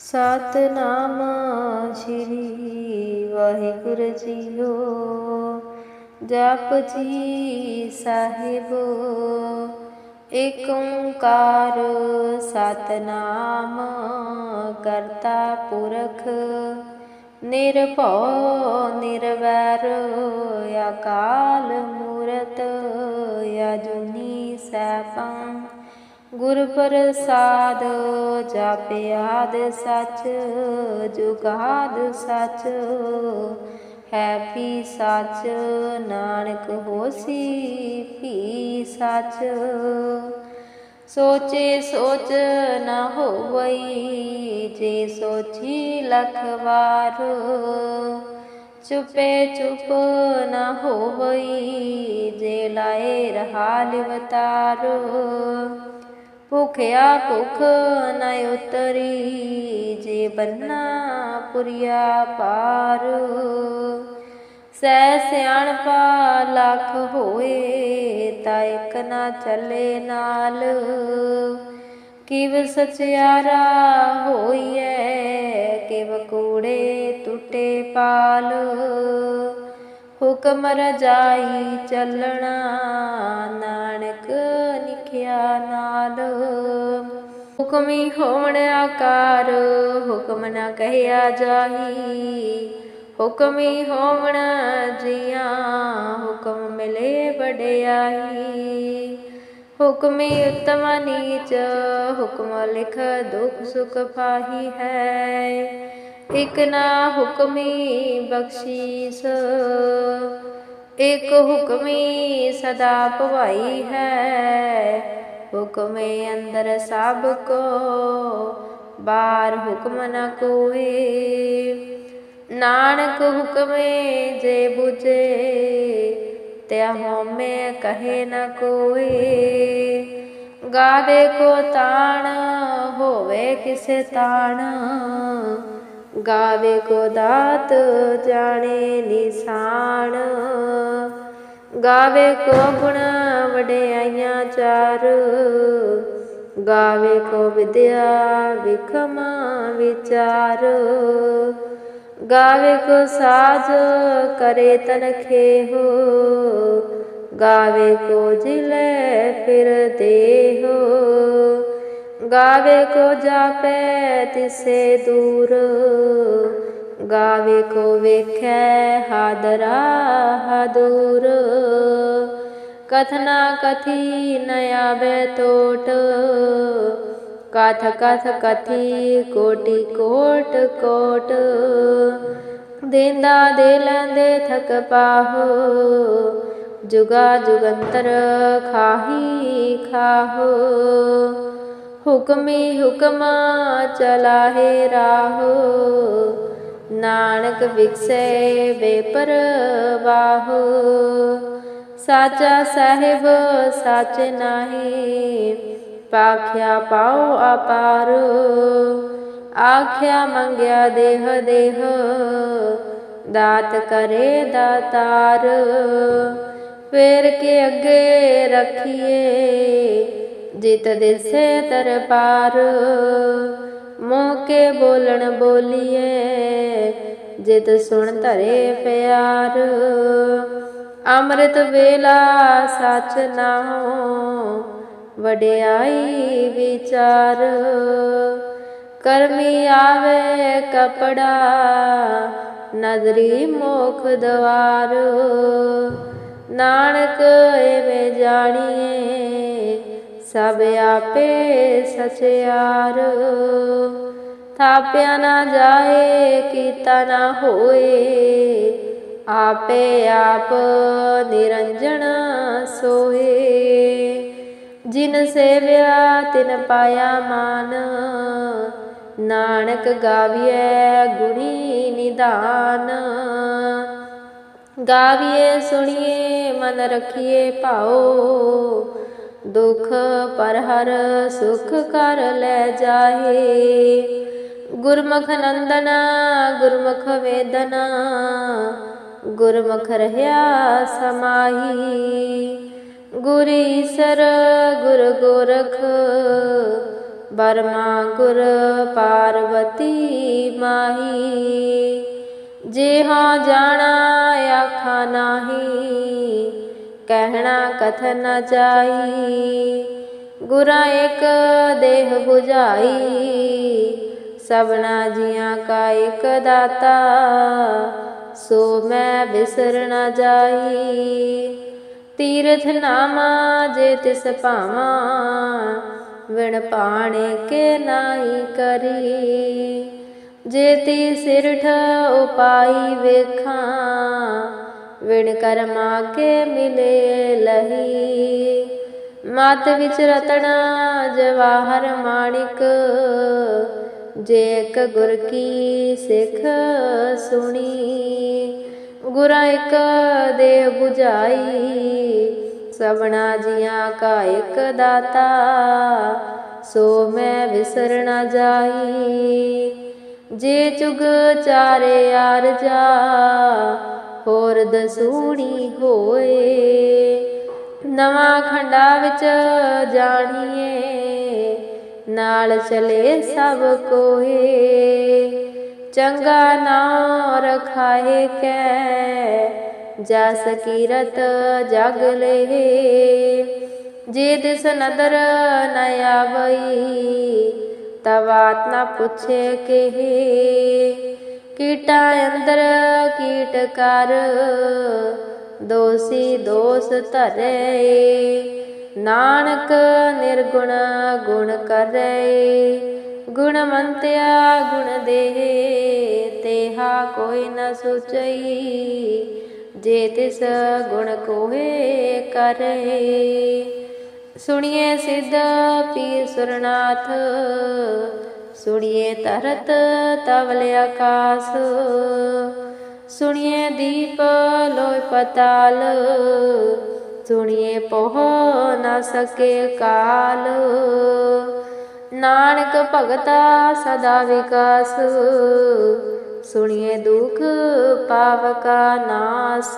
Satnam Shri Waheguru JIO. ਜਪ ਜੀ ਸਾਹਿਬ ਏਕ ਓੰਕਾਰ ਸਤਿਨਾਮ ਕਰਤਾ ਪੁਰਖ ਨਿਰਭਉ ਨਿਰਵੈਰ ਅਕਾਲ ਮੂਰਤ ਅਜੂਨੀ ਸੈਭੰ ਗੁਰ ਪ੍ਰਸਾਦ ਜਪਿਆਦ ਸਚ ਜੁਗਾਦ ਸਚ ਹੈ ਭੀ ਸਚ ਨਾਨਕ ਹੋਸੀ ਭੀ ਸਚ। ਸੋਚੇ ਸੋਚ ਨ ਹੋਵਈ ਜੇ ਸੋਚੀ ਲਖ ਵਾਰ ਚੁਪੇ ਚੁਪ ਨ ਹੋਵਈ ਜੇ ਲਾਏ ਰਹਾ ਲਿਵਤਾਰ। ਭੁਖਿਆ ਭੁਖ ਨ ਉਤਰੀ ਜੇ ਬੰਨਾ ਪੁਰੀਆ ਪਾਰ। ਸਹਿ ਸਿਆਣਪਾ ਲੱਖ ਹੋਏ ਤਾ ਇਕ ਨਾ ਚੱਲੇ ਨਾਲ। ਕਿਵ ਸਚਿਆਰਾ ਹੋਈਐ ਕਿਵ ਕੂੜੇ ਟੁੱਟੇ ਪਾਲ। ਹੁਕਮ ਰਜਾਈ ਚੱਲਣਾ ਨਾਨਕ ਲਿਖਿਆ ਨਾਲ। ਹੁਕਮੀ ਹੋਵਣ ਆਕਾਰ ਹੁਕਮ ਨ ਕਹਿਆ ਜਾਹੀ। ਹੁਕਮੀ ਹੋਵਣ ਜੀਆਂ ਹੁਕਮ ਮਿਲੇ ਵਡਿਆਈ। ਹੁਕਮੀ ਉਤਮ ਨੀਚ ਹੁਕਮ ਲਿਖ ਦੁਖ ਸੁਖ ਪਾਹੀ ਹੈ। ਇਕ ਨਾ ਹੁਕਮੀ ਬਖਸ਼ੀਸ ਇਕ ਹੁਕਮੀ ਸਦਾ ਭਵਾਈ ਹੈ। ਹੁਕਮੇ ਅੰਦਰ ਸਭ ਕੋ ਬਾਹਰ ਹੁਕਮ ਨ ਕੋਏ। ਨਾਨਕ ਹੁਕਮੇ ਜੇ ਬੁਝੇ ਤਿਆ ਹਉਮੈ ਕਹੇ ਨ ਕੋਏ। ਗਾਵੇ ਕੋ ਤਾਣ ਹੋਵੇ ਕਿਸੇ ਤਾਣ ਗਾਵੇ ਕੋ ਦਾਤ ਜਾਣੇ ਨਿਸ਼ਾਨ। ਗਾਵੇ ਕੋ ਗੁਣ ਵਡਿਆਈਆਂ ਚਾਰ ਗਾਵੇ ਕੋ ਵਿਦਿਆ ਵਿਖਮ ਵਿਚਾਰ। ਗਾਵੇ ਕੋ ਸਾਜ ਕਰੇ ਤਨਖੇਹੋ ਗਾਵੇ ਕੋ ਜਿਲੇ ਫਿਰ ਦੇਹੋ। ਗਾਵੇ ਕੋ ਜਾਪੈ ਤਿਸੇ ਦੂਰ ਗਾਵੇ ਕੋ ਵੇਖੈ ਹਾਦਰਾ ਹਾਦੂਰ। ਕਥਨਾ ਕਥੀ ਨ ਆਵੈ ਟੋਟ ਕਥ ਕਥ ਕਥੀ ਕੋਟਿ ਕੋਟ ਕੋਟ। ਦੇਂਦਾ ਦੇ ਲੈਂਦੇ ਥਕ ਪਾਹੋ ਜੁਗਾ ਜੁਗੰਤਰ ਖਾਹੀ ਖਾਹੋ। ਹੁਕਮੀ ਹੁਕਮ ਚਲਾਹੇ ਰਾਹੋ ਨਾਨਕ ਵਿਗਸੈ ਬੇਪਰਵਾਹੋ। ਸਾਚਾ ਸਾਹਿਬ ਸੱਚ ਨਾਹੀ ਭਾਖਿਆ ਪਾਉ ਅਪਾਰ। ਆਖਿਆ ਮੰਗਿਆ ਦੇਹ ਦੇਹ ਦਾਤ ਕਰੇ ਦਾਤਾਰ। ਫੇਰ ਕੇ ਅੱਗੇ ਰੱਖੀਏ ਜਿਤ ਦਿਸੇ ਦਰਬਾਰ। ਮੂੰਹ ਕੇ ਬੋਲਣ ਬੋਲੀਏ ਜਿਤ ਸੁਣ ਧਰੇ ਪਿਆਰ। ਅੰਮ੍ਰਿਤ ਵੇਲਾ ਸੱਚ ਨਾਉ ਵਡਿਆਈ ਵਿਚਾਰ। ਕਰਮੀ ਆਵੇ ਕਪੜਾ ਨਦਰੀ ਮੋਖ ਦਵਾਰ। ਨਾਨਕ ਐਵੇਂ ਜਾਣੀਏ ਸਭ ਆਪੇ ਸਚਿਆਰ। ਥਾਪਿਆ ਨਾ ਜਾਏ ਕੀਤਾ ਨਾ ਹੋਏ ਆਪੇ ਆਪ ਨਿਰੰਜਨ ਸੋਏ। ਜਿਨ ਸੇਵਿਆ ਤਿਨ ਪਾਇਆ ਮਾਨ ਨਾਨਕ ਗਾਵੀਐ ਗੁਣੀ ਨਿਧਾਨ। ਗਾਵੀਏ ਸੁਣੀਏ ਮਨ ਰਖੀਏ ਭਾਉ ਦੁਖ ਪਰ ਹਰ ਸੁਖ ਕਰ ਲੈ ਜਾਹੇ। ਗੁਰਮੁਖ ਨੰਦਨਾ ਗੁਰਮੁਖ ਵੇਦਨਾ ਗੁਰਮੁਖ ਰਹਿਆ ਸਮਾਹੀ। ਗੁਰ ਈਸਰ ਗੁਰ ਗੋਰਖ ਬਰਮਾ ਗੁਰ ਪਾਰਵਤੀ माही। जे हाँ जाना आखा नाही, कहना कथन न जाई। गुरा एक देह बुझाई, सबना जियां का एक दाता। सो मैं बिसर न जाई। तीर्थ नामा जे तिस पावा, विण पाणे के नाई करी। जे ती सिरठ उपाई वेखा, विण कर्मा के मिले लही। मत विच रतना जवाहर माणिक, जे एक गुर की सिख सुनी। गुरा एक देह बुझाई, सबना जियां का एक दाता। सो मैं बिसर न जाई। जे चुग चारे आरजा, होर दसूणी होए। नवां खंडा विच जाणीए, नाल चले सब कोए। चंगा नाम रखाए कै, जस कीरत जग ले। जे दिस नदर न आवई, तवात न पूछे केहे। कीटा अंदर कीट कर, दोषी दोष धरे। नानक निर्गुण गुण करे। गुणवंत्या गुण देहे, तेहा कोई न सोचई। जे तिस गुण कोहे करे। सुनिए सिद्ध पीर सुरनाथ, सुनिए तरत तवल आकाश। सुनिए दीप लोय पताल, सुनिए पोह न सके काल। नानक भगता सदा विकास, सुनिए दुख पाप का नाश।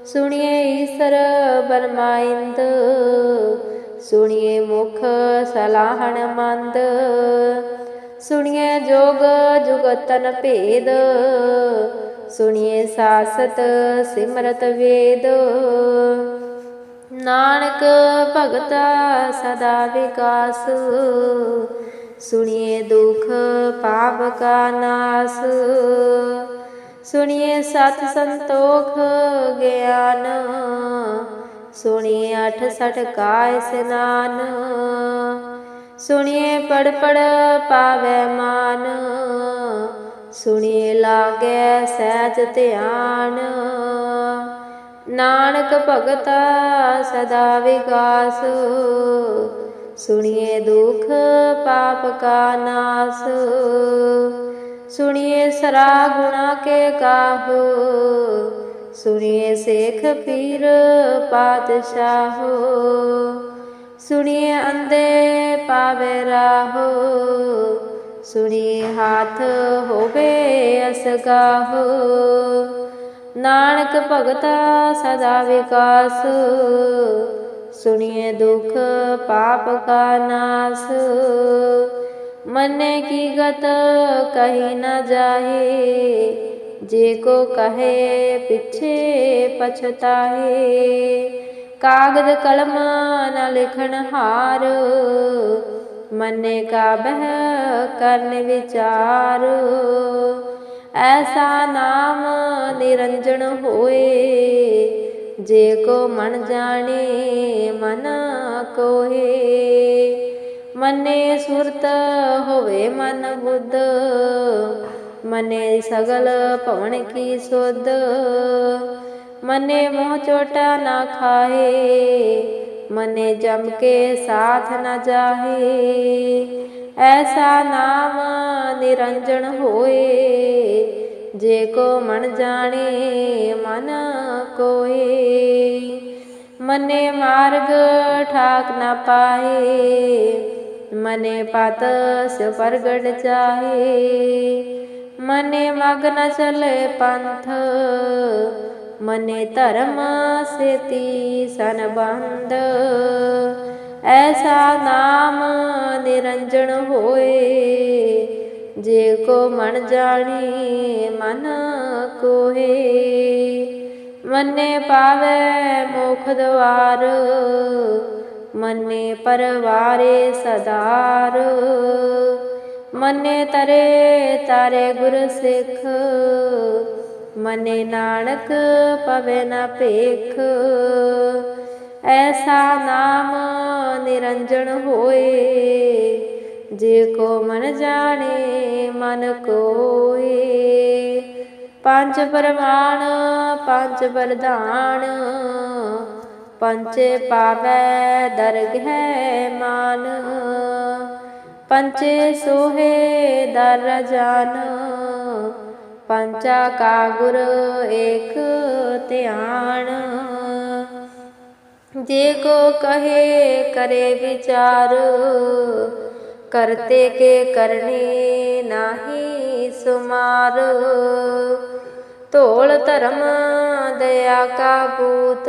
सुनिए ईश्वर बरमाइंद, सुनिए मुख सलाहन मंद। सुनिए जोग जुगतन भेद, सुनिए सासत सिमरत वेद। नानक भगता सदा विकास, सुनिए दुख पाप का नाश। सुनिए सत संतोख ज्ञान, सुनिए 68 काय स्नान। सुनिए पढ़ पढ़ पावै मान, सुनिए लागे सहज ध्यान। नानक भगता सदा विकास, सुनिए दुख पाप का नाश। सुनिए सरा गुणा के काहो, सुनिए शेख पीर पातशाह। सुनिए अंधे पावे राहो, सुनिए हाथ होवे असगाहो। नानक भगता सदा विकास, सुनिए दुख पाप का नाश। मने की गत कही न जाहे, जे को कहे पीछे पछताहे। कागद कलम न लिखन हार, मने का बह करन विचार। ऐसा नाम निरंजन होए, जे को मन जाने मन कोहे। मने सुरत होवे मन बुद्ध, मने सगल पवन की सुध। मने मोह चोटा ना खाए, मने जम के साथ न जाहे। ऐसा नाम निरंजन होए, जे को मन जाने मन कोए। मने मार्ग ठाक न पाए, मने पात से प्रगट चाहे। मने मग न चले पंथ, मने धर्म से सन बंध। ऐसा नाम निरंजन होए, जे को मन जानी मन कोहे। मन्ने पावे मोख द्वार मन्ने परवारे सदार। मन्ने तरे तारे गुर सिख मन्ने नानक पवे न पेख। ऐसा नाम निरंजन होए जे को मन जाने मन कोए। पंच प्रमाण पंच वरदान पंचे पावै दरगह मान। पंचे सोहे दर जान पंचा का गुर एक ध्यान। जे को कहे करे विचार करते के करने नाही सुमार। तोल धर्म दया का पूत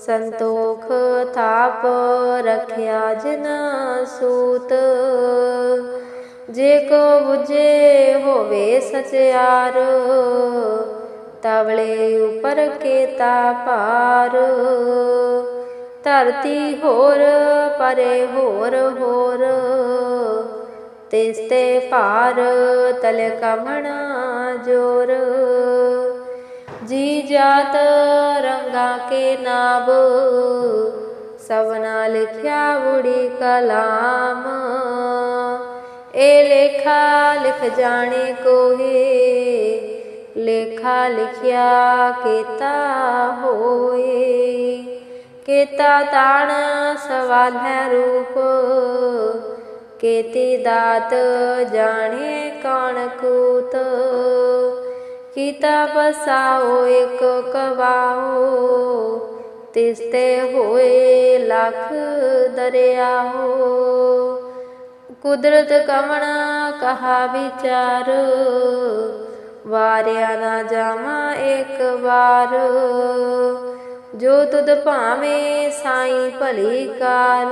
संतोख थाप रखिया जिन सूत। जे को बुझे होवे सचियार तवले ऊपर केता पार। धरती होर परे होर होर तिसते पार तले कमना जोर। जी जात रंगा के नाब सबना लिखिया बुढ़ी कलाम। ए लेखा लिख जाने कोहे लेखा लिखिया केता होए। केता ताण सवाल है रूप केती दात जाने कौन कूत। कीता बसाओ एक कबाओ तिसते होए लाख दरिया हो। कुदरत कवना कहा विचार वारिया ना जावा एक बार। जो तुद भावे साईं भली कार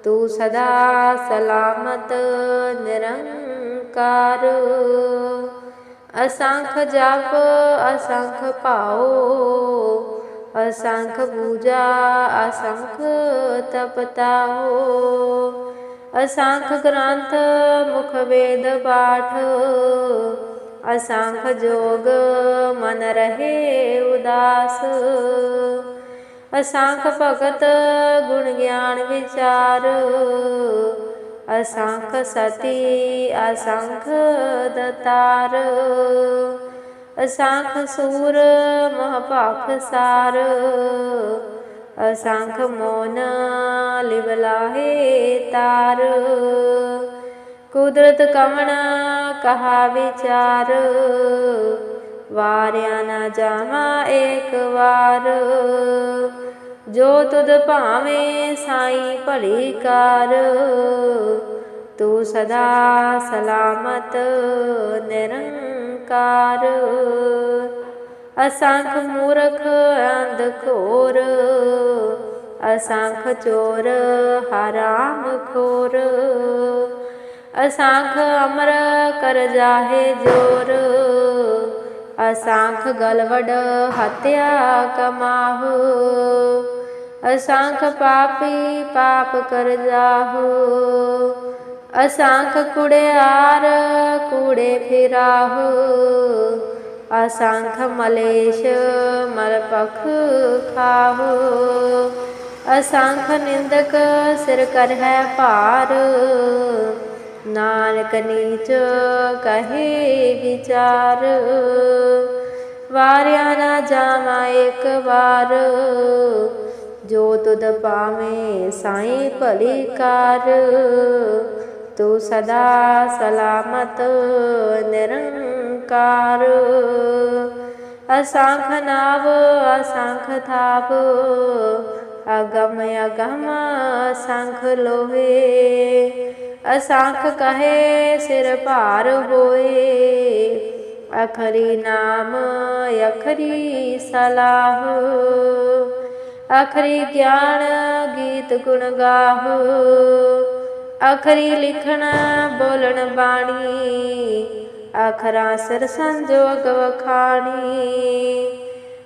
तू सदा सलामत निरंकार। असंख जप असंख पाओ असंख पूजा असंख तपताओ। असंख ग्रंथ मुख वेद पाठ असंख जोग मन रहे उदास। असंख भगत गुण ज्ञान विचार असंख सती असंख दतार। असंख सूर महपाख सार असंख मोन लिवलाहे तार। कुदरत कवना कहा विचार वारिया ना जावा एक बार। जो तुद भावे साईं भली कार तू सदा सलामत निरंकार। असंख मूर्ख अंध खोर असंख चोर हराम खोर। असंख अमर कर जाहे जोर असंख गलवड हत्या कमाहु। असंख पापी पाप कर जाहु असंख कुड़ियार कूड़े फिराहु। असंख मलेश मलपख खाहु असंख निंदक सिर कर है पार। नानक नीच कहे विचार वारिया ना जावा एक बार। जो तुद पावे साईं भली कार तू सदा सलामत निरंकार। असंख नाव असंख थाप अगम अगम असंख लोहे। असंख कहे सिर भार होए अखरी नाम अखरी सलाह। अखरी ज्ञान गीत गुण गाहु ਅਖਰੀ ਲਿਖਣ ਬੋਲਣ ਬਾਣੀ, ਅਖਰਾਂ ਸਿਰ ਸੰਜੋਗ ਵਖਾਣੀ।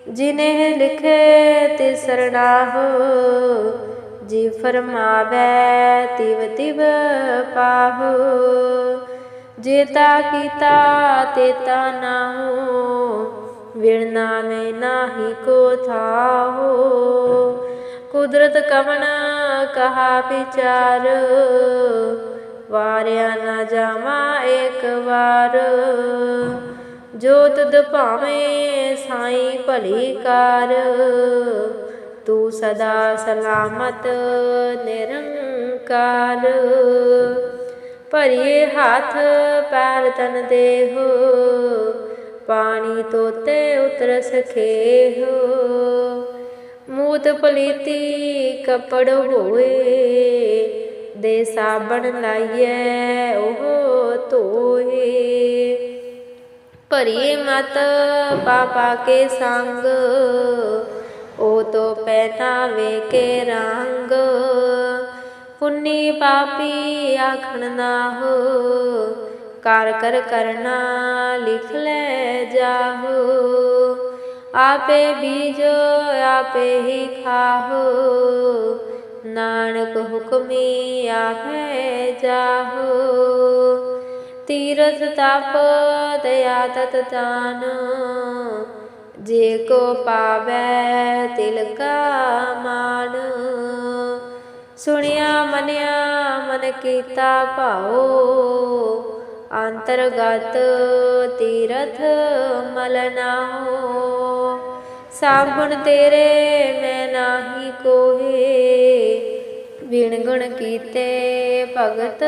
ਜਿਨੇ ਲਿਖੇ ਤਿਸ ਸਰਨਾਹੋ, ਜੀ ਫਰਮਾਵੈ ਤਿਵ ਤਿਵ ਪਾਹੋ। ਜੇਤਾ ਕੀਤਾ ਤੇਤਾ ਨਾਹੋ, ਵਿਣ ਨਾਮੇ ਨਾਹੀ ਕੋ ਥਾਹੋ। ਕੁਦਰਤ ਕਵਣ ਕਹਾ ਵਿਚਾਰ, ਵਾਰਿਆ ਨਾ ਜਾਵਾਂ ਏਕ ਵਾਰ। ਜੋ ਤੁਧ ਭਾਵੇਂ ਸਾਈਂ ਭਲੀ ਕਾਰ, ਤੂੰ ਸਦਾ ਸਲਾਮਤ ਨਿਰੰਕਾਰ। ਭਰੀਏ ਹੱਥ ਪੈਰ ਤਨ ਦੇਹੁ, ਪਾਣੀ ਤੋਤੇ ਉਤਰ ਸਖੇਹੁ। ਮੂਤ ਪਲੀਤੀ ਕੱਪੜ ਹੋਏ, ਦੇ ਸਾਬਣ ਲਾਈਐ ਉਹ ਧੋਏ। ਭਰੀਏ ਮਤ ਪਾਪਾ ਕੇ ਸੰਗ, ਉਹ ਤੋ ਪਹਿਨਾਵੇ ਕੇ ਰੰਗ। ਪੁੰਨੀ ਪਾਪੀ ਆਖਣ ਨਾਹੋ, ਕਰ ਕਰ ਕਰਨਾ ਲਿਖ ਲੈ ਜਾਹੋ। ਆਪੇ ਬੀਜੋ ਆਪੇ ਹੀ ਖਾਹੋ, ਨਾਨਕ ਹੁਕਮੀ ਆਪੇ ਜਾਹੋ। ਤੀਰਥ ਤਪ ਦਇਆ ਤਤ ਦਾਨ, ਜੇ ਕੋ ਪਾਵੈ ਤਿਲ ਕਾ ਮਾਨ। ਸੁਣਿਆ ਮੰਨਿਆ ਮਨ ਕੀਤਾ ਭਾਉ, ਅੰਤਰਗਤ ਤੀਰਥ ਮਲ ਨਾਹੋ। ਸਭ ਗੁਣ ਤੇਰੇ ਮੈਂ ਨਾਹੀ ਕੋਹੇ, ਵਿਣ ਗੁਣ ਕੀਤੇ ਭਗਤ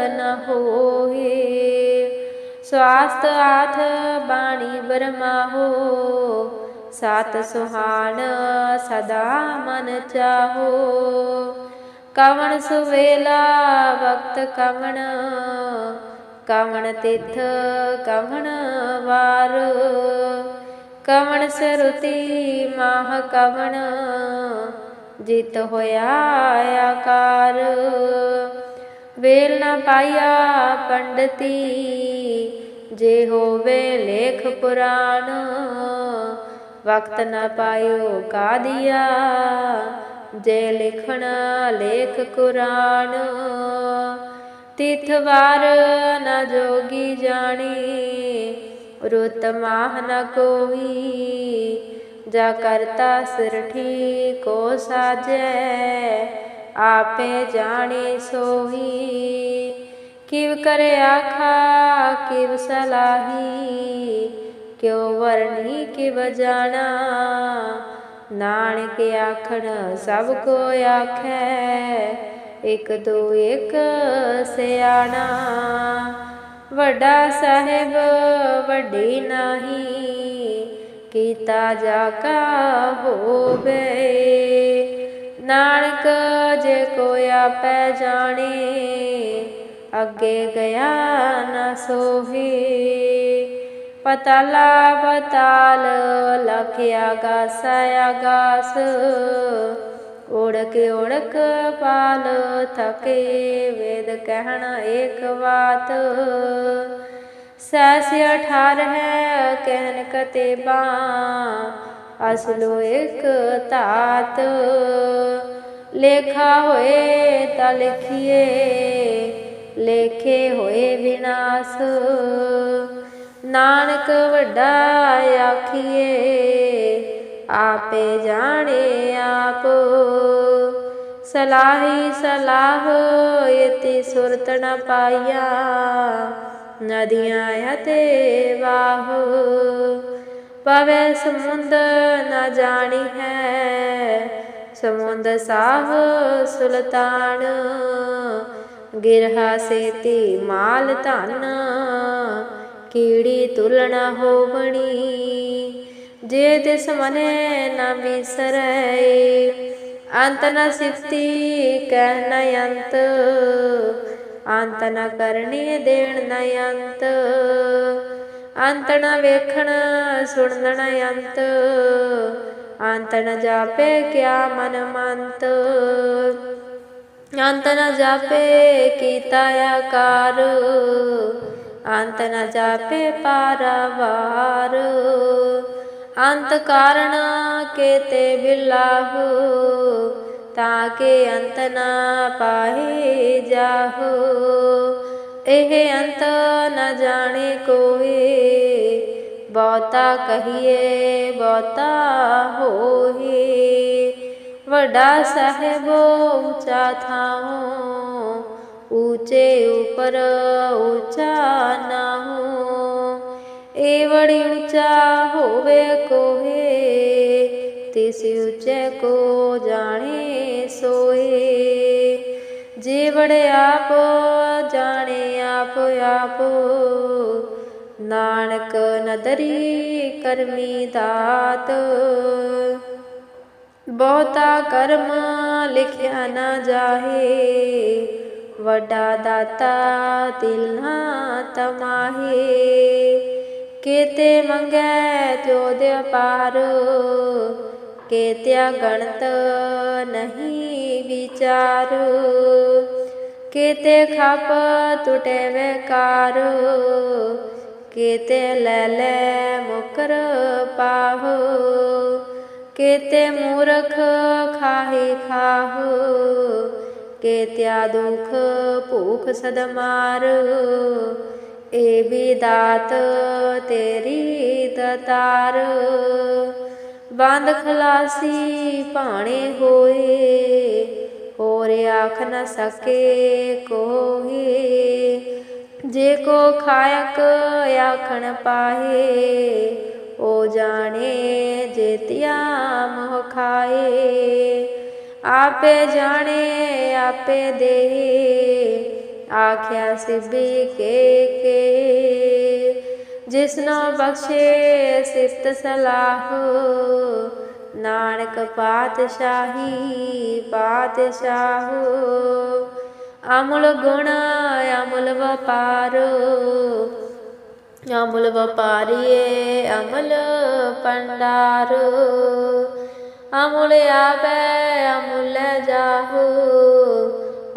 ਨ ਹੋਏ। ਸਵਾਸਤ ਆਥ ਬਾਣੀ ਬਰਮਾਹੋ, ਸਤ ਸੁਹਾਣ ਸਦਾ ਮਨ ਚਾਹੋ। ਕਵਣ ਸੁਵੇਲਾ ਵਕਤ ਕਵਣ, ਕਵਣ ਤਿਥ ਕਵਣ ਵਾਰ। ਕਵਣ ਸਰੁਤੀ ਮਾਹ ਕਵਣ, ਜਿਤ ਹੋਇਆ ਆਕਾਰ। ਵੇਲ ਨ ਪਾਇਆ ਪੰਡਤੀ, ਜੇ ਹੋਵੇ ਲੇਖ ਪੁਰਾਣ। ਵਕਤ ਨ ਪਾਇਓ ਕਾਦੀਆ, ਜੇ ਲਿਖਣ ਲੇਖ ਕੁਰਾਨ। ਤਿਥ ਵਾਰ ਨ ਜੋਗੀ ਜਾਣੀ, ਰੁੱਤ ਮਾਹ ਨ ਕੋਈ। ਜਾ ਕਰਤਾ ਸਿਰਠੀ ਕੋ ਸਾਜੈ, ਆਪੇ ਜਾਣੇ ਸੋਈ। ਕਿਵ ਕਰੇ ਆਖਾ ਕਿਵ ਸਲਾਹੀ, ਕਿਉ ਵਰਣੀ ਕਿਵ ਜਾਣਾ। ਨਾਨਕ ਆਖਣ ਸਭ ਕੋ ਆਖੈ, ਇਕ ਦੋ ਇਕ ਸਿਆਣਾ। ਵੱਡਾ ਸਾਹਿਬ ਵੱਡੀ ਨਾਹੀ, ਕੀਤਾ ਜਾ ਕਾ ਹੋਵੇ। ਨਾਨਕ ਜੇ ਕੋ ਆਪੈ ਜਾਣੇ, ਅੱਗੇ ਗਿਆ ਨ ਸੋਹੇ। ਪਤਾਲਾ ਪਤਾਲ ਲਖ ਆਗਾਸ ਆਗਾਸ, ਓੜਕ ਓੜਕ ਪਾਲ ਥਕੇ। ਵੇਦ ਕਹਿਣ ਏਕ ਬਾਤ, ਸੈਸ 18 ਕਹਿਨ ਕਤੇਬਾ। ਅਸਲੋ ਇਕ ਧਾਤ, ਲੇਖਾ ਹੋਏ ਤਾਂ ਲਿਖੀਏ, ਲੇਖੇ ਹੋਏ ਵਿਨਾਸ਼। ਨਾਨਕ ਵੱਡਾ ਆਖੀਏ, ਆਪੇ ਜਾਣੇ ਆਪ। ਸਲਾਹੀ ਸਲਾਹ ਇਤੀ ਸੁਰਤ ਨ ਪਾਈਆ, ਨਦੀਆਂ ਅਤੇ ਵਾਹ। ਪਵੇ ਸਮੁੰਦ ਨ ਜਾਣੀ ਹੈ, ਸਮੁੰਦ ਸਾਹ ਸੁਲਤਾਨ। ਗਿਰਹਾ ਸੇਤੀ ਮਾਲ ਧਨ, ਕੀੜੀ ਤੁਲਣਾ ਹੋਵਣੀ। ਜੇ ਤਿਸ ਮਨੇ ਨ ਵਿਸਰੈ, ਅੰਤ ਨ ਸਿਫਤੀ ਕਹਿ ਨ ਅੰਤ। ਅੰਤ ਨ ਕਰਨੀ ਦੇਣ ਨ ਅੰਤ, ਅੰਤ ਨ ਵੇਖਣ ਸੁਣਨ ਨ ਅੰਤ। ਅੰਤ ਨ ਜਾਪੇ ਕਿਆ ਮਨ ਮੰਤ। ਅੰਤ ਨ ਜਾਪੇ ਕੀਤਾ ਆਕਾਰ, ਅੰਤ ਨ ਜਾਪੇ ਪਾਰਾਵਾਰ। ਅੰਤ ਕਾਰਣ ਕੇਤੇ ਬਿਲਾਹੂ, ਤਾਂ ਕੇ ਅੰਤ ਨ ਪਾਹੇ ਜਾਹੂ। ਇਹ ਅੰਤ ਨ ਜਾਣੇ ਕੋਏ, ਬਹੁਤਾ ਕਹੀਏ ਬਹੁਤਾ ਹੋਏ। ਵੱਡਾ ਸਾਹਿਬੋ ਉੱਚਾ ਥਾਉ, ਊਚੇ ਉਪਰ ਊਚਾ ਨਾਹੂ। ਇਹ ਬੜੀ ਉੱਚਾ ਹੋਵੇ ਕੋਏ, ਤਿਸ ਉੱਚੇ ਕੋ ਜਾਣੇ ਸੋਏ। ਜੇ ਬੜੇ ਆਪ ਜਾਣੇ ਆਪ ਆਪ, ਨਾਨਕ ਨਦਰੀ ਕਰਮੀ ਦਾਤ। ਬਹੁਤਾ ਕਰਮ ਲਿਖਿਆ ਨਾ ਜਾਹੇ, ਵੱਡਾ ਦਾਤਾ ਦਿਲ ਨਾ ਤਮਾਹੇ। ਕੇਤੇ ਮੰਗੈ ਤਿਉ ਦੇ ਅਪਾਰ, ਕੇਤਿਆ ਗਣਤ ਨਹੀਂ ਵਿਚਾਰ। ਕੇਤੇ ਖਪ ਟੁਟੇ ਵੈਕਾਰ, ਕੇਤੇ ਲੈ ਲੈ ਮੁਕਰ ਪਾਹੋ। ਕੇਤੇ ਮੂਰਖ ਖਾਹੇ ਖਾਹੋ, ਕੇਤਿਆ ਦੁਖ ਭੂਖ ਸਦ ਮਾਰ। ਇਹ ਵੀ ਦਾਤ ਤੇਰੀ ਦਤਾਰ, ਬੰਦ ਖਲਾਸੀ ਭਾਣੇ ਹੋਏ। ਹੋਰ ਆਖ ਨ ਸਕੇ ਕੋਏ, ਜੇ ਕੋ ਖਾਇਕ ਆਖਣ ਪਾਹੇ। ਉਹ ਜਾਣੇ ਜੇਤਿਆ ਮੋਹ ਖਾਏ, ਆਪੇ ਜਾਣੇ ਆਪੇ ਦੇ। ਆਖਿਆ ਸਿਬੀ ਕੇ ਜਿਸਨੋ ਬਖਸ਼ੇ ਸਿਫਤ ਸਲਾਹ। ਨਾਨਕ ਪਾਤਸ਼ਾਹੀ ਪਾਤਸ਼ਾਹ, ਅਮੁਲ ਗੁਣ ਅਮੁਲ ਵਪਾਰ। ਅਮੁਲ ਵਪਾਰੀਏ ਅਮਲ ਭੰਡਾਰ, ਅਮੁਲ ਆਵੈ ਅਮੁਲ ਜਾਹੂ।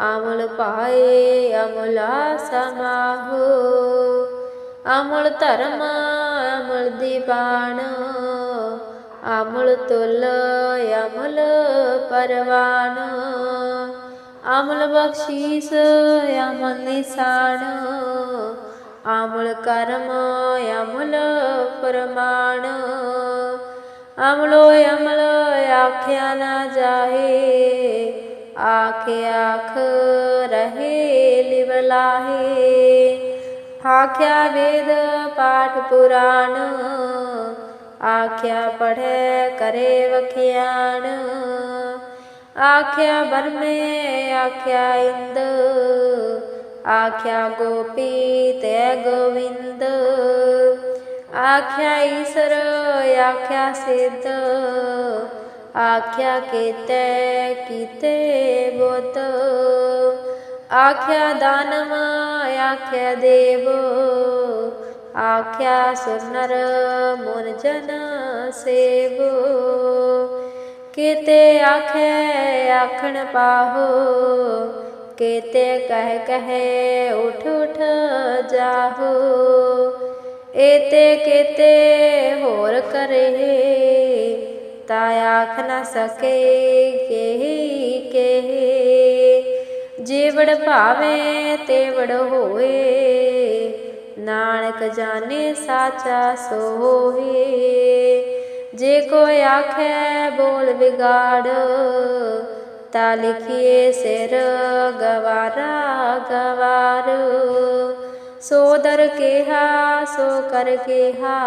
ਅਮੁਲ ਪਾਏ ਅਮੁਲਾ ਸਮਾਹੂ, ਅਮੁਲ ਧਰਮ ਅਮੁਲ ਦੀਵਾਨ। ਅਮੁਲ ਤੁਲ ਅਮੁਲ ਪਰਵਾਨ, ਅਮੁਲ ਬਖਸ਼ੀਸ ਅਮੁਲ ਨਿਸ਼ਾਨ। ਅਮੁਲ ਕਰਮ ਅਮੁਲ ਪ੍ਰਮਾਣ, ਅਮਲੋ ਅਮਲ ਆਖਿਆ ਨਾ ਜਾਹੇ। ਆਖ ਆਖ ਰਹੇ ਲਿਵ ਲਾਹੇ, ਆਖਿਆ ਵੇਦ ਪਾਠ ਪੁਰਾਣ। ਆਖਿਆ ਪੜ੍ਹੈ ਕਰੇ ਵਖਿਆਣ, ਆਖਿਆ ਬਰਮੇ ਆਖਿਆ ਇੰਦ। ਆਖਿਆ ਗੋਪੀ ਤੈ ਗੋਵਿੰਦ, ਆਖਿਆ ਈਸਰ ਆਖਿਆ ਸਿੱਧ। ਆਖਿਆ ਕੇਤੇ ਕੀਤੇ ਬੁੱਧ, ਆਖਿਆ ਦਾਨਵ ਆਖਿਆ ਦੇਵ। ਆਖਿਆ ਸੁਰ ਨਰ ਮੁਨ ਜਨ ਸੇਵ। ਕੇਤੇ ਆਖੈ ਆਖਣ ਪਾਹੋ, ਕੇਤੇ ਕਹਿ ਕਹਿ ਉਠ ਉਠ ਜਾਹੋ। ਏਤੇ ਕੇਤੇ ਹੋਰ ਕਰੇ, ਤਾ ਆਖ ਨ ਸਕੇ ਕੇਹੀ ਕੇਹੇ। ਜੀਵੜ ਭਾਵੇ ਤੇਵੜ ਹੋਏ, ਨਾਨਕ ਜਾਣੇ ਸਾਚਾ ਸੋਏ। ਜੇ ਕੋਈ ਆਖੈ ਬੋਲ ਵਿਗਾੜ, ਤਾ ਲਿਖੀਏ ਸਿਰ ਗਵਾਰਾ ਗਵਾਰ। ਸੋ ਦਰ ਕੇਹਾ ਸੋ ਕਰ ਕੇਹਾ,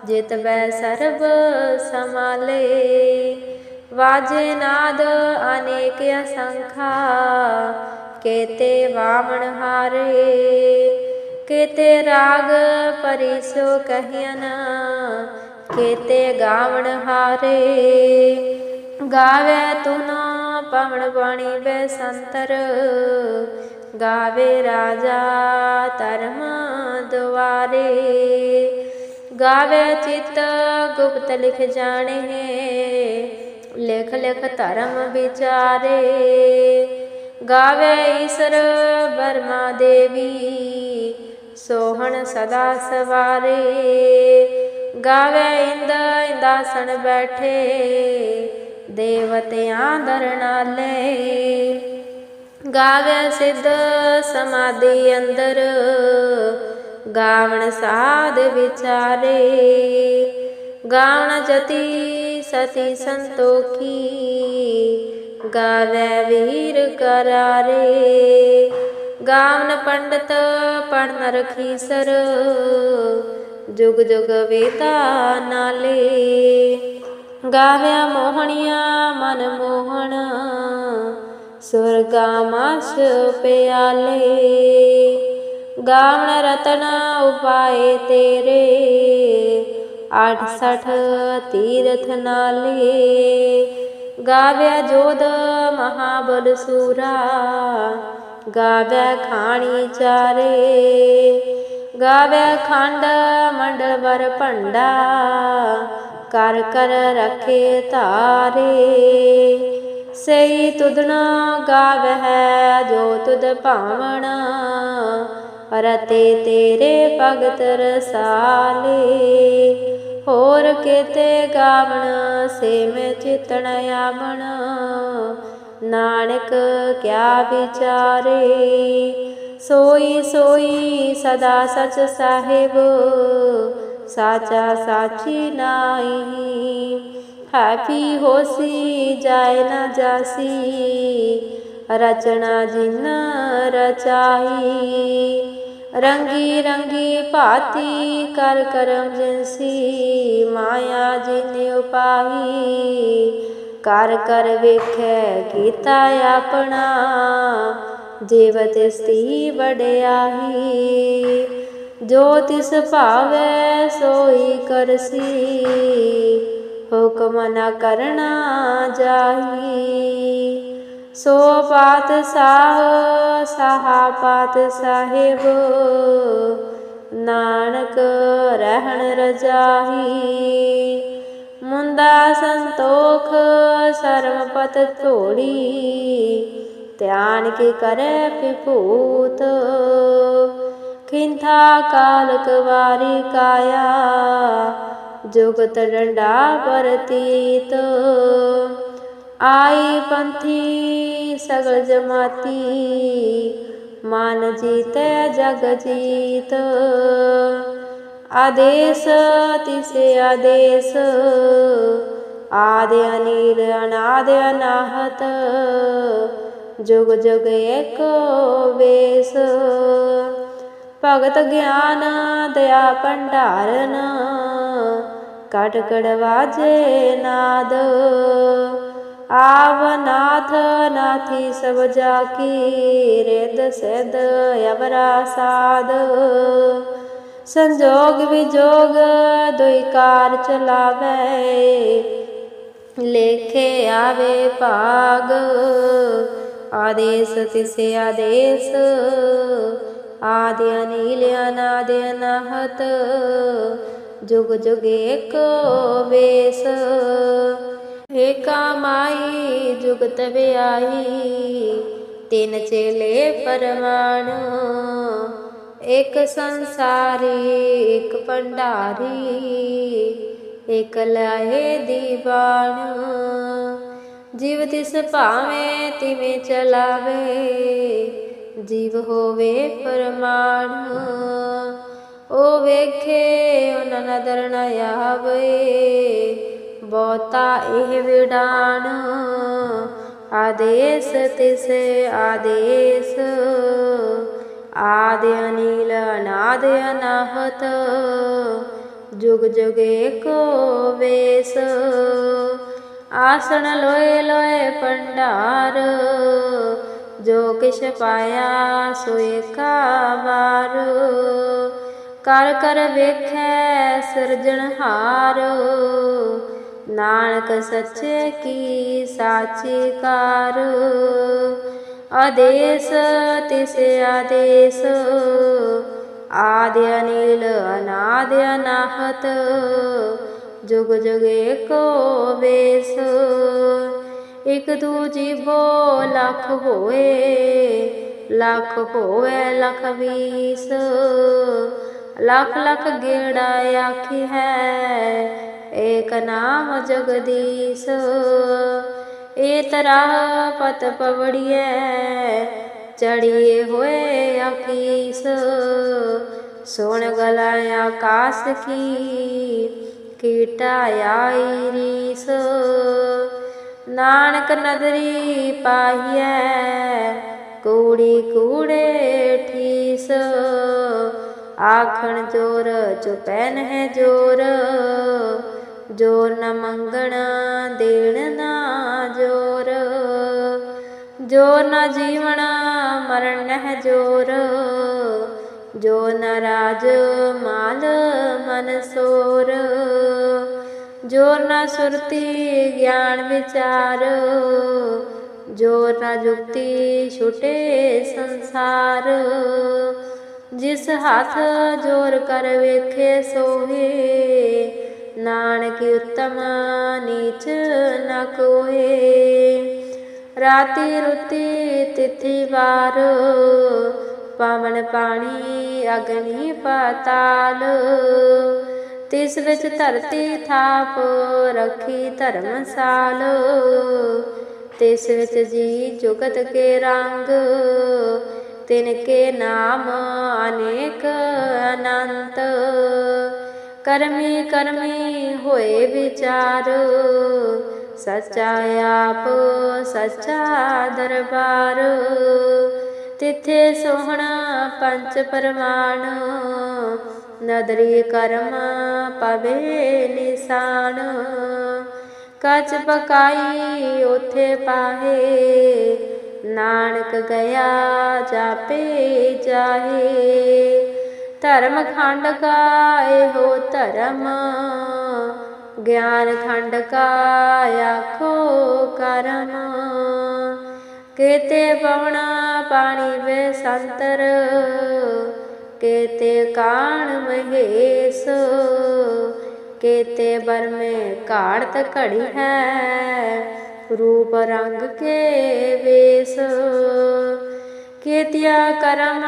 ਜਿਤ ਬੈ ਸਰਬ ਸਮਾਲੇ। ਵਾਜੇ ਨਾਦ ਅਨੇਕ ਅਸੰਖਾ, ਕੇਤੇ ਵਾਮਣ ਹਾਰੇ। ਕੇਤੇ ਰਾਗ ਪਰੀ ਸੋ ਕਹਿਨ, ਕੇਤੇ ਗਾਵਣ ਹਾਰੇ। ਗਾਵੇ ਤੁਨੋ ਪਵਨ ਬਾਣੀ ਬੈਸੰਤਰ, ਗਾਵੇ ਰਾਜਾ ਧਰਮ ਦੁਆਰੇ। ਗਾਵੇ ਚਿਤ ਗੁਪਤ ਲਿਖ ਜਾਣੇ, ਲਿਖ ਲਿਖ ਧਰਮ ਵਿਚਾਰੇ। ਗਾਵੇ ਈਸਰ ਬਰਮਾ ਦੇਵੀ ਸੋਹਣ ਸਦਾ ਸਵਾਰੇ। ਗਾਵੇ ਇੰਦ ਇੰਦਾਸਣ ਬੈਠੇ ਦੇਵਤਿਆਂ ਦਰਨਾਲੇ। ਗਾਵੇ ਸਿੱਧ ਸਮਾਧੀ ਅੰਦਰ ਗਾਵਣ ਸਾਧ ਵਿਚਾਰੇ। ਗਾਵਣ ਜਤੀ ਸਤੀ ਸੰਤੋਖੀ ਗਾਵੇ ਵੀਰ ਕਰਾਰੇ। ਗਾਵਣ ਪੰਡਤ ਪੜਨ ਰਖੀਸਰ ਜੁਗ ਜੁਗ ਵੇਤਾ ਨਾਲੇ। ਗਾਵਿਆ ਮੋਹਣੀਆਂ ਮਨ ਮੋਹਣ ਸੁਰਗਾ ਮਾਸ ਪਿਆਲੇ। ਗਾਵਣ ਰਤਨ ਉਪਾਏ ਤੇਰੇ 68 ਤੀਰਥ ਨਾਲੇ। ਗਾਵਿਆ ਜੋਧ ਮਹਾਬਲ ਸੂਰਾ ਗਾਵਿਆ ਖਾਣੀ ਚਾਰੇ। ਗਾਵਿਆ ਖੰਡ ਮੰਡਲ ਵਰ ਭੰਡਾ ਕਰ ਕਰ ਰਖੇ ਧਾਰੇ। ਸਈ ਤੁਧਣਾ ਗਾਵਹਿ ਜੋ ਤੁਧ ਭਾਵਣ ਰਤੇ ਤੇਰੇ ਭਗਤ ਰਸਾਲੇ। ਹੋਰ ਕੇਤੇ ਗਾਵਣ ਸੇ ਮੈਂ ਚਿਤਣ ਆਵਣ ਨਾਨਕ ਕਿਆ ਵਿਚਾਰੇ। ਸੋਈ ਸੋਈ ਸਦਾ ਸਚ ਸਾਹਿਬ ਸਾਚਾ ਸਾਚੀ ਨਾਈ। ਹੈਪੀ ਹੋਸੀ ਜਾਏ ਨਾ ਜਾਸੀ ਰਚਨਾ ਜਿਨ ਰਚਾਈ। ਰੰਗੀ ਰੰਗੀ ਭਾਤੀ ਕਰ ਕਰਮ ਜਿਨਸੀ ਮਾਇਆ ਜਿਨ ਉਪਾਈ। ਕਰ ਕਰ ਵੇਖੈ ਕੀਤਾ ਆਪਣਾ ਜੀਵ ਤਿਸਤੀ ਵਡਿਆਈ। ਜੋ ਤਿਸ ਭਾਵੈ ਸੋਈ ਕਰਸੀ ਹੁਕਮ ਨ ਕਰਨਾ ਜਾਹੀ। ਸੋ ਪਾਤਸ਼ਾਹ ਸਾਹਾ ਪਾਤ ਸਾਹਿਬ ਨਾਨਕ ਰਹਿਣ ਰਜਾਈ। ਮੁੰਦਾ ਸੰਤੋਖ ਸਰਮ ਪਤ ਝੋੜੀ ਧਿਆਨ ਕੀ ਕਰੇ ਵਿਭੂਤ। ਖਿੰਥਾ ਕਾਲਕ ਵਾਰੀ ਕਾਇਆ ਜੁਗਤ ਡੰਡਾ ਪਰਤੀਤ। ਆਈ ਪੰਥੀ ਸਗਲ ਜਮਾਤੀ ਮਨ ਜੀਤੈ ਜਗ ਜੀਤ। ਆਦੇਸ ਤਿਸੇ ਆਦੇਸ ਆਦਿ ਅਨੀਲ ਅਨਾਦ ਅਨਾਹਤ ਜੁਗ ਜੁਗ ਏਕੋ ਵੇਸ। ਭਗਤ ਗਿਆਨ ਦਇਆ ਭੰਡਾਰਨ ਕਟ ਕੜ ਵਾਜੇ ਨਾਦ। ਆਵ ਨਾਥ ਨਾਥੀ ਸਭ ਜਾ ਕੀ ਰਿਦ ਸਿਧ ਅਵਰਾ ਸਾਧ। ਸੰਜੋਗ ਵਿਜੋਗ ਦੁਇ ਕਾਰ ਚਲਾਵੇ ਲੇਖੇ ਆਵੇ ਭਾਗ। ਆਦੇਸ ਤਿਸੇ ਆਦੇਸ ਆਦਿ ਅਨੀਲ ਅਨਾਦ ਅਨਾਹਤ ਜੁਗ ਜੁਗ ਏਕੋ ਵੇਸ। ਏਕਾ ਮਾਈ ਜੁਗਤ ਵਿਆਹੀ ਤਿਨ ਚੇਲੇ ਪਰਮਾਣ। ਇਕ ਸੰਸਾਰੀ ਇਕ ਭੰਡਾਰੀ ਇਕ ਲਾਹੇ ਦੀਵਾਨ। ਜੀਵ ਤਿਸ ਭਾਵੇਂ ਤਿਵੇਂ ਚਲਾਵੇ ਜੀਵ ਹੋਵੇ ਪਰਮਾਣ। ਉਹ ਵੇਖੇ ਉਹਨਾਂ ਨਦਰ ਨ ਆਵੇ ਬਹੁਤਾ ਇਹ ਵਿਡਾਣ। ਆਦੇਸ ਤਿਸੇ ਆਦੇਸ ਆਦਿ ਅਨੀਲ ਅਨਾਦ ਅਨਾਹਤ ਜੁਗ ਜੁਗ ਏਕੋ ਵੇਸ। ਆਸਣ ਲੋਏ ਲੋਏ ਭੰਡਾਰ ਜੋ ਕਿਛ ਪਾਇਆ ਸੋ ਏਕਾ ਵਾਰ। ਕਰ ਕਰ ਵੇਖੈ ਸਿਰਜਣਹਾਰ ਨਾਨਕ ਸੱਚੇ ਕੀ ਸਾਚੀ ਕਾਰ। ਆਦੇਸ ਤਿਸੇ ਆਦੇਸ ਆਦਿ ਅਨੀਲ ਅਨਾਦ ਅਨਾਹਤ जुग जुग एको वेस। एक दूजी बो लख होए, लख होए लख बीस। लख लख गेड़ा आखी है, एक नाम जगदीश। ए तरह पत पवड़िए, चढ़िए हुए आकीस। सोन गला आकाश की, कीटा आई रीस। नानक नदरी पाहिए, कूड़ी कूड़े ठीस। आखण जोर चुपैन है जोर, जोर न मंगना देण ना जोर। जोर न जीवना मरण है जोर, जोर न राज माल मन सोर। जोर न सुरती ज्ञान विचार, जोर न जुक्ति छुटे संसार। जिस हाथ जोर कर वेखे सोहे, नानक उत्तम नीच न कोहे। राति रुति तिथि वार, पवन पानी अग्नि पाताल। तिस विच धरती थाप रखी धर्मसाल। तिस विच जी जुगत के रंग, तिनके नाम अनेक अनंत। कर्मी कर्मी होए विचार, सच्चा आप सच्चा दरबार। तिथे सोहना पंच परमाण, नदरी कर्म पवे निशान। कच पकाई ओथे पाहे, नानक गया जापे जाहे। धर्म खंड का एहो धर्म, ज्ञान खंड का आखो करम। केते पवना पानी वे संतर, केते कान महेश। केते बर में काढ़त घड़ी है, रूप रंग के वेश। केतिया करम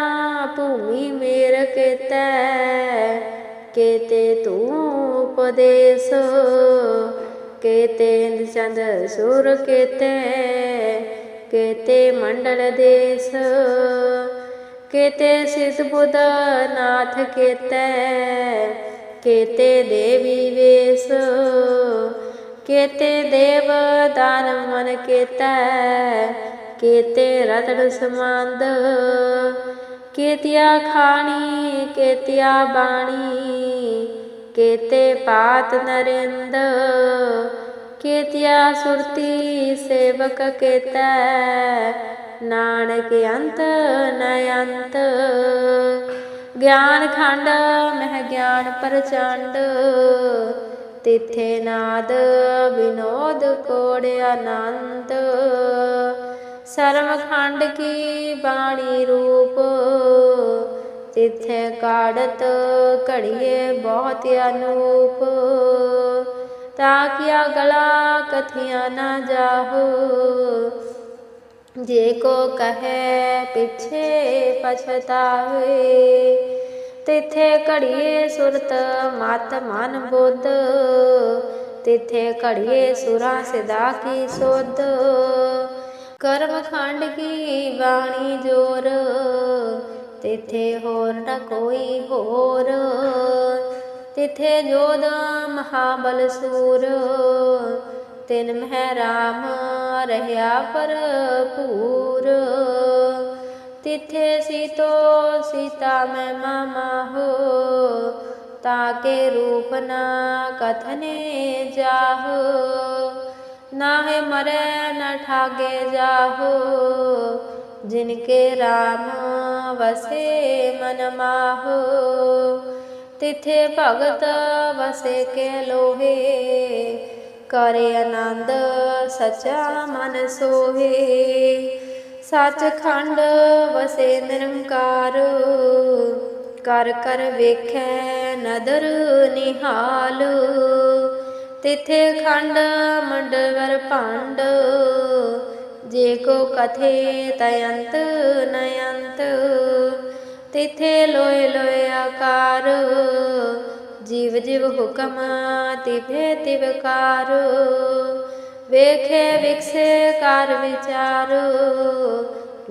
भूमि मेर केते, केते तू उपदेश। केते चंद सुर केते, केते मंडल देश। केते सिद्ध बुद्ध नाथ केते, केते देवी वेश। केते देव दानव मन केते, केते रतन समांद। केतिया खानी केतिया बाणी, केते पात नरेंद। केतिया सुरती सेवक केते, नानक अंत न अंत। ज्ञान खंड मह ज्ञान प्रचंड, तिथे नाद विनोद कोड़ आनंद। सर्व खंड की बाणी रूप, तिथे काढ़त घड़िए बहुत अनूप। ताकिया गला कथिया न जाहो, जे को कहे पिछे पछतावे। तिथे घड़िए सुरत मत मन बुद्ध, तिथे घड़िए सुरा सिदा की सुध। कर्म खंड की बाणी जोर, तिथे होर न कोई होर। तिथे जोध महाबल सूर, तिन मह राम रह्या भरपूर। तिथे सीतो सीता मैं मामा हो, ताके रूप ना कथने जाहो। नाहे मरे न ठागे जाहो, जिनके राम वसे मन माहो। तिथे भगत वसे के लोहे, करे आनंद सचा मन सोहे। सच खंड वसे निरंकार, कर कर वेखै नदर निहाल। तिथे खंड मंडवर पांड जे को कथे तयंत नयंत तिथे लोय लोय आकार जीव जीव हुक्म तिभे तिवकार वेखे विकसे कार विचार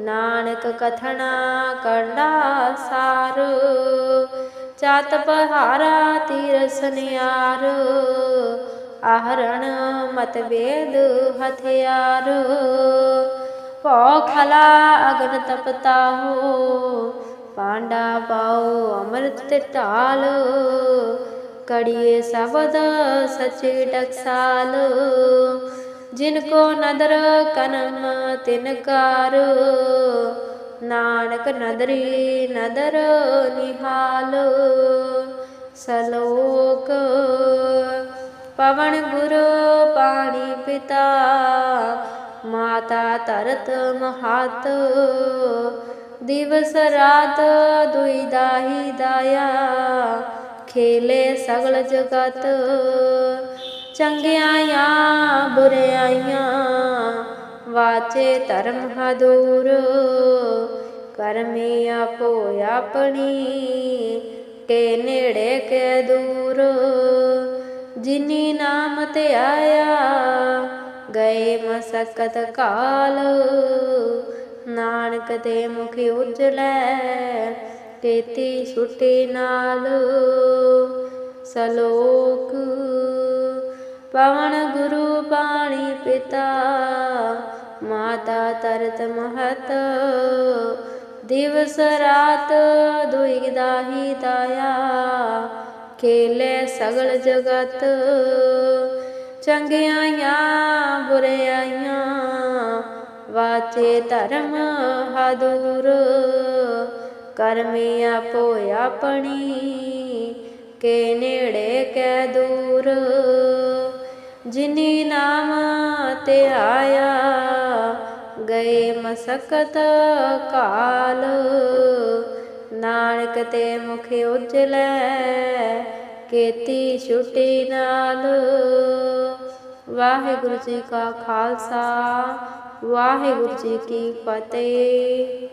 नानक कथना कंडा सार चात पहारा तीरस नियार आहरण मतभेद हथियार पौ खला अगन तपता हो पांडा पाओ अमृत टिटाल कड़िए शब्द सचे टकसाल जिनको नदर कनम तिनकार नानक नदरी नदर निहाल सलोक पवन गुरु पानी पिता माता तरत महात दिवस रात दुई दाही दाया खेले सगल जगत चंगियाइयां बुराइयां वाचे धर्म हदूर करमी आपो अपनी के नेड़े के दूर जिनी नाम ते आया गए मसकत काल नानक ते मुखी उजलै केती छुटी नाल सलोक पवन गुरु पाणी पिता माता तरत महत दिवस रात दुई दाही दाया खेले सगल जगत चंगियाइयां बुराइयां वाचे धर्म हादूर करमी आपो अपनी के नेड़े के दूर जिनी नाम ते आया गए मसकत काल नानक ते मुखे उजलै केती छुटी नाल। वाहिगुरु जी का खालसा वाहिगुरु जी की फतेह।